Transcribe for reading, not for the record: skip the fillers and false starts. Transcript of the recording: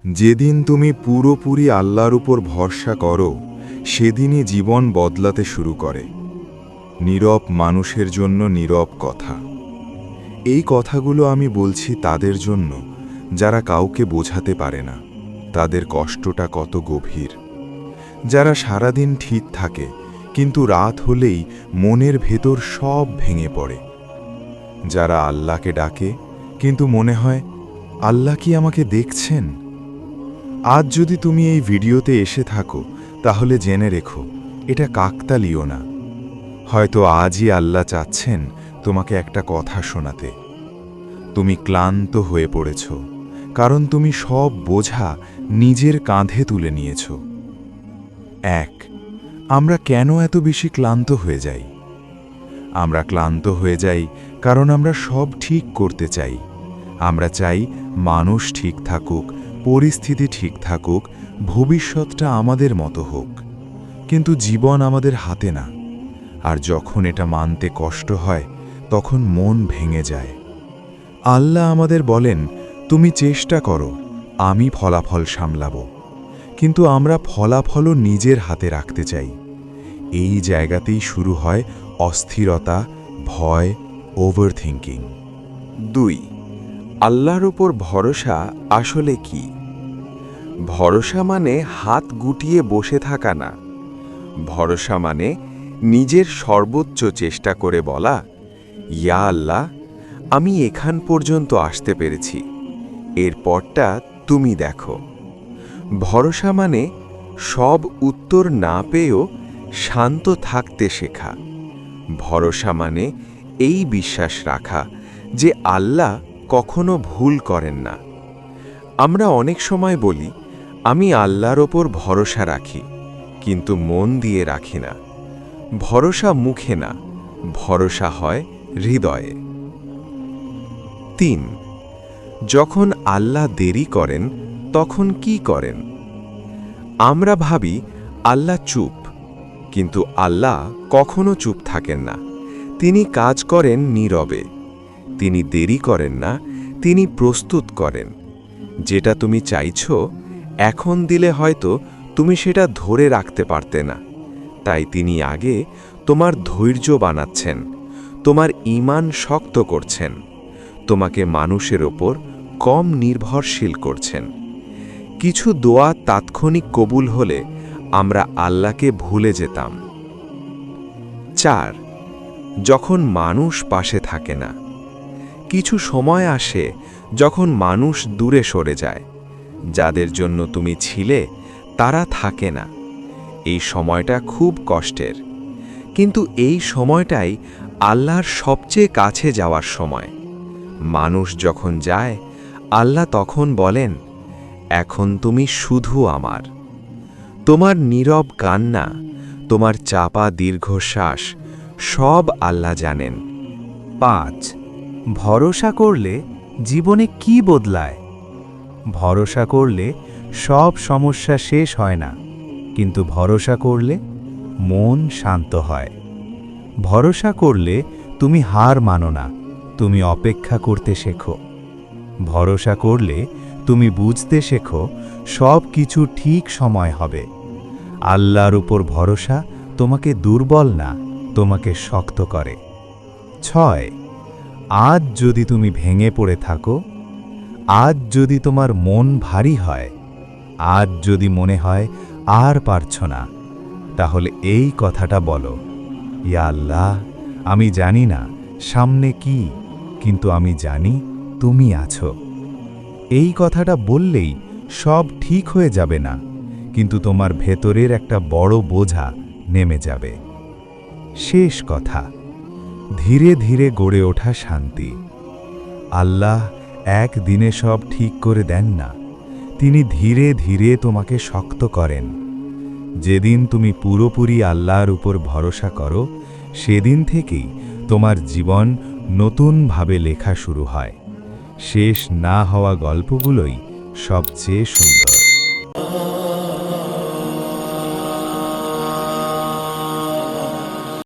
যেদিন তুমি পুরোপুরি আল্লাহর উপর ভরসা করো, সেদিনই জীবন বদলাতে শুরু করে। নীরব মানুষের জন্য নীরব কথা। এই কথাগুলো আমি বলছি তাদের জন্য যারা কাউকে বোঝাতে পারে না তাদের কষ্টটা কত গভীর, যারা সারাদিন ঠিক থাকে কিন্তু রাত হলেই মনের ভেতর সব ভেঙে পড়ে, যারা আল্লাহকে ডাকে কিন্তু মনে হয় আল্লাহ কি আমাকে দেখছেন। আজ যদি তুমি এই ভিডিওতে এসে থাকো তাহলে জেনে রেখো, এটা কাকতালীয় না। হয়তো আজই আল্লাহ চাচ্ছেন তোমাকে একটা কথা শোনাতে। তুমি ক্লান্ত হয়ে পড়েছ, কারণ তুমি সব বোঝা নিজের কাঁধে তুলে নিয়েছ। আমরা কেন এত বেশি ক্লান্ত হয়ে যাই? আমরা ক্লান্ত হয়ে যাই কারণ আমরা সব ঠিক করতে চাই। আমরা চাই মানুষ ঠিক থাকুক, পরিস্থিতি ঠিক থাকুক, ভবিষ্যৎটা আমাদের মতো হোক। কিন্তু জীবন আমাদের হাতে না, আর যখন এটা মানতে কষ্ট হয় তখন মন ভেঙে যায়। আল্লাহ আমাদের বলেন, তুমি চেষ্টা করো, আমি ফলাফল সামলাব। কিন্তু আমরা ফলাফলও নিজের হাতে রাখতে চাই। এই জায়গাতেই শুরু হয় অস্থিরতা, ভয়, ওভারথিংকিং। 2. আল্লাহর উপর ভরসা আসলে কি? ভরসা মানে হাত গুটিয়ে বসে থাকা না। ভরসা মানে নিজের সর্বোচ্চ চেষ্টা করে বলা, ইয়া আল্লাহ, আমি এখান পর্যন্ত আসতে পেরেছি, এরপরটা তুমি দেখো। ভরসা মানে সব উত্তর না পেয়েও শান্ত থাকতে শেখা। ভরসা মানে এই বিশ্বাস রাখা যে আল্লাহ কখনো ভুল করেন না। আমরা অনেক সময় বলি, আমি আল্লাহর ওপর ভরসা রাখি, কিন্তু মন দিয়ে রাখি না। ভরসা মুখে না, ভরসা হয় হৃদয়ে। 3. যখন আল্লাহ দেরি করেন তখন কি করেন? আমরা ভাবি আল্লাহ চুপ, কিন্তু আল্লাহ কখনো চুপ থাকেন না। তিনি কাজ করেন নীরবে। তিনি দেরি করেন না, তিনি প্রস্তুত করেন। যেটা তুমি চাইছো, এখন দিলে হয়তো তুমি সেটা ধরে রাখতে পারতে না। তাই তিনি আগে তোমার ধৈর্য বানাচ্ছেন, তোমার ঈমান শক্ত করছেন, তোমাকে মানুষের ওপর কম নির্ভরশীল করছেন। কিছু দোয়া তাৎক্ষণিক কবুল হলে আমরা আল্লাহকে ভুলে যেতাম। 4. যখন মানুষ পাশে থাকে না। কিছু সময় আসে যখন মানুষ দূরে সরে যায়। যাদের জন্য তুমি ছিলে তারা থাকে না। এই সময়টা খুব কষ্টের, কিন্তু এই সময়টাই আল্লাহর সবচেয়ে কাছে যাওয়ার সময়। মানুষ যখন যায়, আল্লাহ তখন বলেন, এখন তুমি শুধু আমার। তোমার নীরব কান্না, তোমার চাপা দীর্ঘশ্বাস সব আল্লাহ জানেন। 5. ভরসা করলে জীবনে কি বদলায়? ভরসা করলে সব সমস্যা শেষ হয় না, কিন্তু ভরসা করলে মন শান্ত হয়। ভরসা করলে তুমি হার মানো না, তুমি অপেক্ষা করতে শেখো। ভরসা করলে তুমি বুঝতে শেখো সব কিছু ঠিক সময় হবে। আল্লাহর উপর ভরসা তোমাকে দুর্বল না, তোমাকে শক্ত করে। 6. আজ যদি তুমি ভেঙে পড়ে থাকো, আজ যদি তোমার মন ভারী হয়, আজ যদি মনে হয় আর পারছো না, তাহলে এই কথাটা বলো, ইয়া আল্লাহ, আমি জানি না সামনে কি, কিন্তু আমি জানি তুমি আছো। এই কথাটা বললেই সব ঠিক হয়ে যাবে না, কিন্তু তোমার ভেতরের একটা বড় বোঝা নেমে যাবে। শেষ কথা, ধীরে ধীরে গড়ে ওঠা শান্তি। আল্লাহ একদিনে সব ঠিক করে দেন না, তিনি ধীরে ধীরে তোমাকে শক্ত করেন। যেদিন তুমি পুরোপুরি আল্লাহর উপর ভরসা করো, সেদিন থেকেই তোমার জীবন নতুনভাবে লেখা শুরু হয়। শেষ না হওয়া গল্পগুলোই সবচেয়ে সুন্দর।